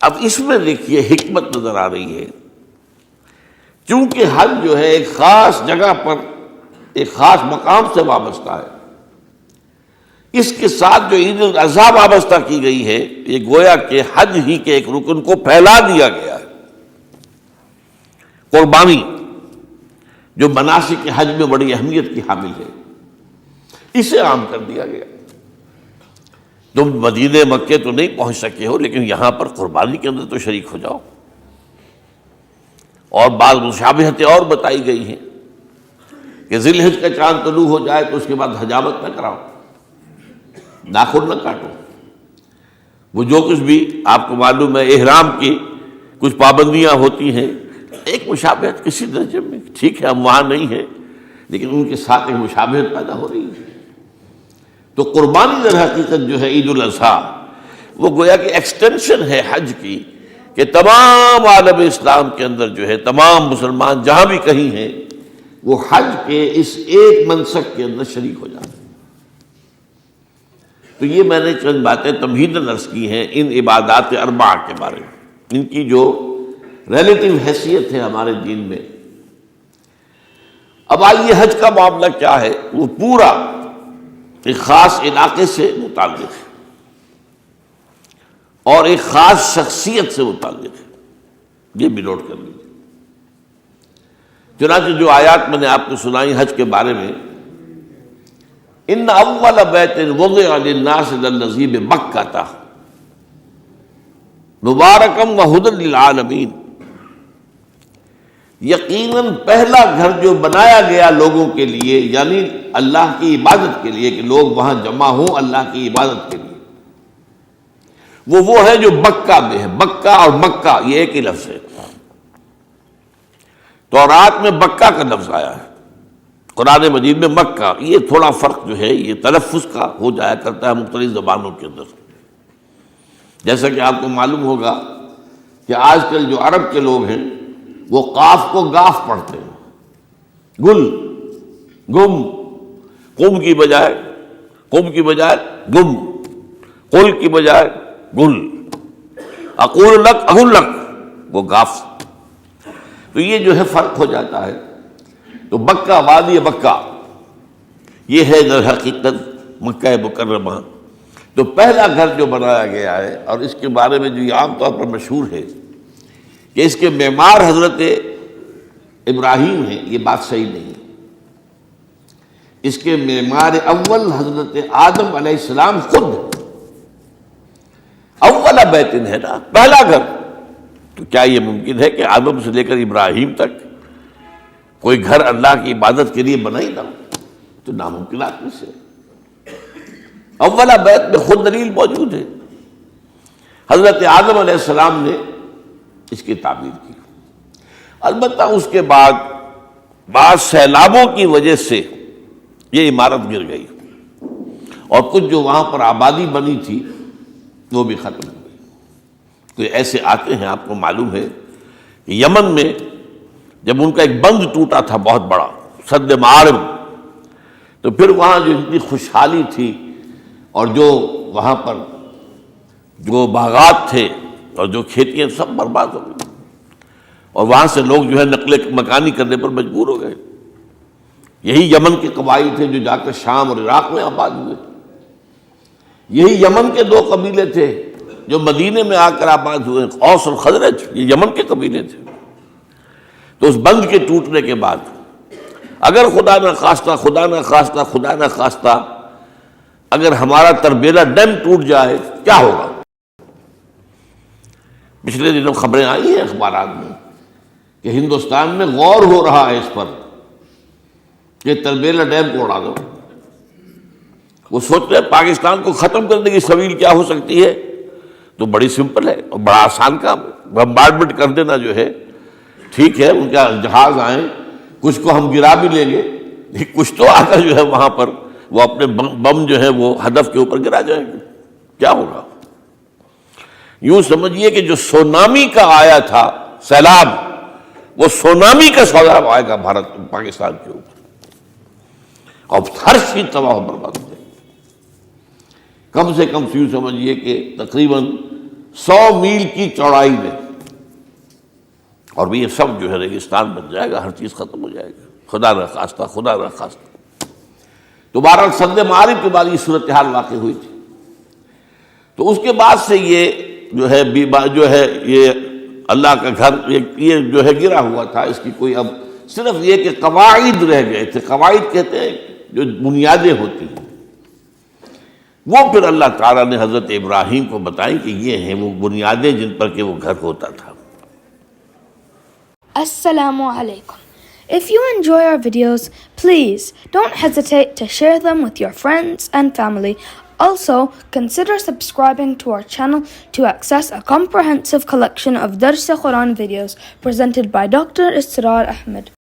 اب اس میں دیکھیے حکمت نظر آ رہی ہے، چونکہ حج جو ہے ایک خاص جگہ پر ایک خاص مقام سے وابستہ ہے، اس کے ساتھ جو عید الاضحیٰ وابستہ کی گئی ہے، یہ گویا کہ حج ہی کے ایک رکن کو پھیلا دیا گیا ہے۔ قربانی جو مناسک حج میں بڑی اہمیت کی حامل ہے، اسے عام کر دیا گیا۔ تم مدینہ مکے تو نہیں پہنچ سکے ہو، لیکن یہاں پر قربانی کے اندر تو شریک ہو جاؤ۔ اور بعض مشابہتیں اور بتائی گئی ہیں کہ ذی الحج کا چاند طلوع ہو جائے تو اس کے بعد حجامت نہ کراؤ، ناخن نہ کاٹو، وہ جو کچھ بھی آپ کو معلوم ہے احرام کی کچھ پابندیاں ہوتی ہیں، ایک مشابہت کسی درجے میں، ٹھیک ہے ہم وہاں نہیں ہیں لیکن ان کے ساتھ ایک مشابہت پیدا ہو رہی ہے۔ تو قربانی در حقیقت جو ہے عید الاضحیٰ، وہ گویا کہ ایکسٹینشن ہے حج کی، کہ تمام عالم اسلام کے اندر جو ہے تمام مسلمان جہاں بھی کہیں ہیں وہ حج کے اس ایک منسک کے اندر شریک ہو جاتے ہیں۔ تو یہ میں نے چند باتیں تمہیداً عرض کی ہیں ان عبادات اربعہ کے بارے میں، ان کی جو ریلیٹیو حیثیت ہے ہمارے دین میں۔ اب آئیے حج کا معاملہ کیا ہے، وہ پورا ایک خاص علاقے سے متعلق ہے اور ایک خاص شخصیت سے متعلق ہے، یہ بھی نوٹ کر لیجیے۔ چنانچہ جو آیات میں نے آپ کو سنائی حج کے بارے میں، ان اول بیت وضع للناس للذی ببکۃ مبارکا وہدی للعالمین، یقیناً پہلا گھر جو بنایا گیا لوگوں کے لیے، یعنی اللہ کی عبادت کے لیے، کہ لوگ وہاں جمع ہوں اللہ کی عبادت کے لیے، وہ ہے جو بکہ میں ہے۔ بکہ اور مکہ یہ ایک ہی لفظ ہے، تورات میں بکہ کا لفظ آیا ہے، قرآن مجید میں مکہ۔ یہ تھوڑا فرق جو ہے یہ تلفظ کا ہو جایا کرتا ہے مختلف زبانوں کے اندر، جیسا کہ آپ کو معلوم ہوگا کہ آج کل جو عرب کے لوگ ہیں وہ قاف کو گاف پڑھتے ہیں، گل گم، قم کی بجائے گم، قل کی بجائے گل، اقول لک اقول لک، وہ گاف۔ تو یہ جو ہے فرق ہو جاتا ہے۔ تو بکہ، وادی بکہ، یہ ہے در حقیقت مکہ مکرمہ۔ تو پہلا گھر جو بنایا گیا ہے، اور اس کے بارے میں جو یہ عام طور پر مشہور ہے کہ اس کے معمار حضرت ابراہیم ہیں، یہ بات صحیح نہیں ہے۔ اس کے معمار اول حضرت آدم علیہ السلام خود ہے۔ اول بیت ہے نا، پہلا گھر۔ تو کیا یہ ممکن ہے کہ آدم سے لے کر ابراہیم تک کوئی گھر اللہ کی عبادت کے لیے بنا ہی نہ ہو؟ تو ناممکنات میں سے اولا بیت میں خود دلیل موجود ہے۔ حضرت آدم علیہ السلام نے اس کی تعمیر کی، البتہ اس کے بعد بعض سیلابوں کی وجہ سے یہ عمارت گر گئی اور کچھ جو وہاں پر آبادی بنی تھی وہ بھی ختم ہو گئی۔ تو ایسے آتے ہیں، آپ کو معلوم ہے کہ یمن میں جب ان کا ایک بند ٹوٹا تھا بہت بڑا، سد معارم، تو پھر وہاں جو اتنی خوشحالی تھی اور جو وہاں پر جو باغات تھے اور جو کھیتیاں سب برباد ہو گئی، اور وہاں سے لوگ جو ہے نقل مکانی کرنے پر مجبور ہو گئے۔ یہی یمن کے قبائل تھے جو جا کر شام اور عراق میں آباد ہوئے، یہی یمن کے دو قبیلے تھے جو مدینے میں آ کر آباد ہوئے، اوس اور خزرج، یہ یمن کے قبیلے تھے۔ تو اس بند کے ٹوٹنے کے بعد اگر خدا نہ خواستہ اگر ہمارا تربیلا ڈیم ٹوٹ جائے کیا ہوگا؟ پچھلے دنوں خبریں آئی ہیں اخبارات میں کہ ہندوستان میں غور ہو رہا ہے اس پر کہ تربیلا ڈیم کو اڑا دو۔ وہ سوچ رہے پاکستان کو ختم کرنے کی سبیل کیا ہو سکتی ہے؟ تو بڑی سمپل ہے اور بڑا آسان کام ہے، بمبارڈمنٹ کر دینا جو ہے۔ ٹھیک ہے ان کا جہاز آئیں، کچھ کو ہم گرا بھی لیں گے، لیکن کچھ تو آ کر جو ہے وہاں پر وہ اپنے بم جو ہے وہ ہدف کے اوپر گرا جائیں گے، کیا ہوگا؟ یوں سمجھیے کہ جو سونامی کا آیا تھا سیلاب، وہ سونامی کا سیلاب آئے گا پاکستان کے اوپر، اور ہر چیز تباہ و برباد ہو جائے گی۔ کم سے کم یوں سمجھیے کہ تقریباً 100 میل کی چوڑائی میں، اور بھی یہ سب جو ہے ریگستان بن جائے گا، ہر چیز ختم ہو جائے گا، خدا نہ خواستہ، خدا نہ خواستہ۔ تو بہرحال سد معارف کے بعد یہ صورتحال واقع ہوئی تھی۔ تو اس کے بعد سے یہ جو ہے یہ اللہ کا گھر یہ جو ہے گرا ہوا تھا، اس کی کوئی اب صرف یہ کہ قواعد رہ گئے تھے۔ قواعد کہتے ہیں جو بنیادیں ہوتی ہیں، وہ پھر اللہ تعالیٰ نے حضرت ابراہیم کو بتائی کہ یہ ہیں وہ بنیادیں جن پر کہ وہ گھر ہوتا تھا۔ Assalamu alaikum. If you enjoy our videos, please don't hesitate to share them with your friends and family. Also, consider subscribing to our channel to access a comprehensive collection of Dars Quran videos presented by Dr. Israr Ahmed.